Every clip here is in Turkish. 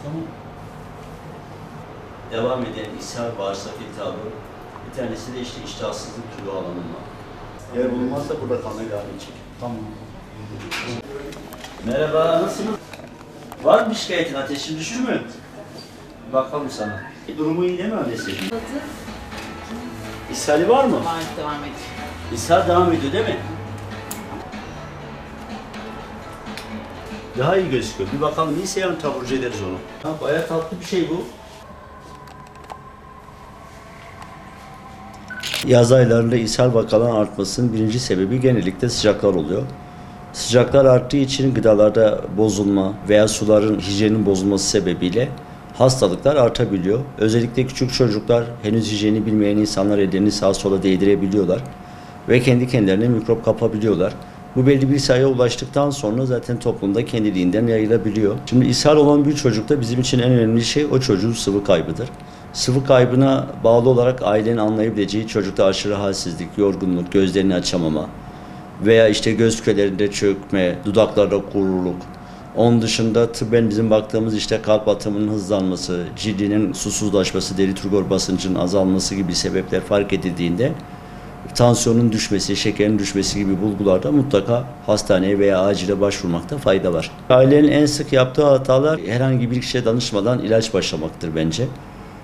Tamam. Devam eden ishal, bağırsak iltihabı, bir tanesi de işte iştahsızlık kilo alanında. Eğer bulunmazsa burada kalmaya devam edecek. Tamam. Merhaba, nasılsınız? Var mı bir şikayetin? Ateşin düştü mü? Bakalım sana. Durumu iyi değil mi öyleyse? İshali var mı? Devam ediyor. İshal devam ediyor değil mi? Daha iyi gözüküyor. Bir bakalım iyiyse yarın taburcu ederiz onu. Ha, bayağı tatlı bir şey bu. Yaz aylarında ishal vakalarının artmasının birinci sebebi genellikle sıcaklar oluyor. Sıcaklar arttığı için gıdalarda bozulma veya suların hijyeninin bozulması sebebiyle hastalıklar artabiliyor. Özellikle küçük çocuklar henüz hijyeni bilmeyen insanlar ellerini sağa sola değdirebiliyorlar ve kendi kendilerine mikrop kapabiliyorlar. Bu belli bir sayıya ulaştıktan sonra zaten toplumda kendiliğinden yayılabiliyor. Şimdi ishal olan bir çocukta bizim için en önemli şey o çocuğun sıvı kaybıdır. Sıvı kaybına bağlı olarak ailenin anlayabileceği çocukta aşırı halsizlik, yorgunluk, gözlerini açamama veya işte göz kürelerinde çökme, dudaklarda kuruluk. Onun dışında tıbben bizim baktığımız işte kalp atımının hızlanması, cildinin susuzlaşması, deri turgor basıncının azalması gibi sebepler fark edildiğinde tansiyonun düşmesi, şekerin düşmesi gibi bulgularda mutlaka hastaneye veya acile başvurmakta fayda var. Ailenin en sık yaptığı hatalar herhangi bir kişiye danışmadan ilaç başlamaktır bence.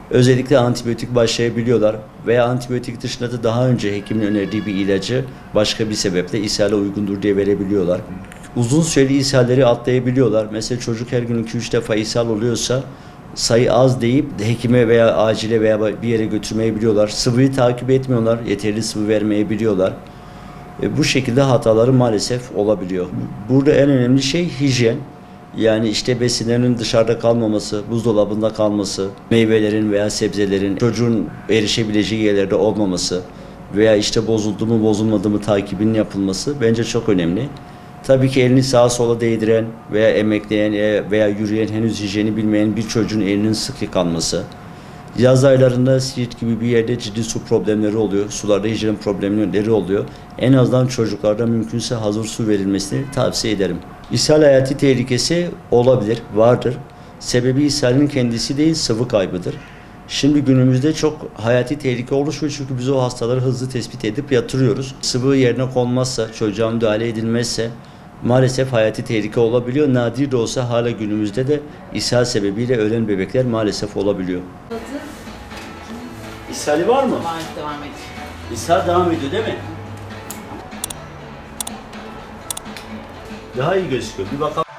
Özellikle antibiyotik başlayabiliyorlar veya antibiyotik dışında da daha önce hekimin önerdiği bir ilacı başka bir sebeple ishale uygundur diye verebiliyorlar. Uzun süreli ishalleri atlayabiliyorlar. Mesela çocuk her gün 2-3 defa ishal oluyorsa sayı az deyip hekime veya acile veya bir yere götürmeyebiliyorlar. Sıvıyı takip etmiyorlar, yeterli sıvı vermeyebiliyorlar. Bu şekilde hataları maalesef olabiliyor. Burada en önemli şey hijyen. Yani işte besinlerin dışarıda kalmaması, buzdolabında kalması, meyvelerin veya sebzelerin çocuğun erişebileceği yerlerde olmaması veya işte bozuldu mu bozulmadı mı takibinin yapılması bence çok önemli. Tabii ki elini sağa sola değdiren veya emekleyen veya yürüyen henüz hijyeni bilmeyen bir çocuğun elinin sık yıkanması. Yaz aylarında Siirt gibi bir yerde ciddi su problemleri oluyor. Sularda hijyen problemleri oluyor. En azından çocuklarda mümkünse hazır su verilmesini tavsiye ederim. İshal hayati tehlikesi olabilir, vardır. Sebebi ishalin kendisi değil, sıvı kaybıdır. Şimdi günümüzde çok hayati tehlike oluşuyor çünkü biz o hastaları hızlı tespit edip yatırıyoruz. Sıvı yerine konmazsa, çocuğa müdahale edilmezse maalesef hayati tehlike olabiliyor. Nadir de olsa hala günümüzde de ishal sebebiyle ölen bebekler maalesef olabiliyor. İshali var mı? Devam ediyor. İshal devam ediyor değil mi? Daha iyi gözüküyor. Bir bakalım.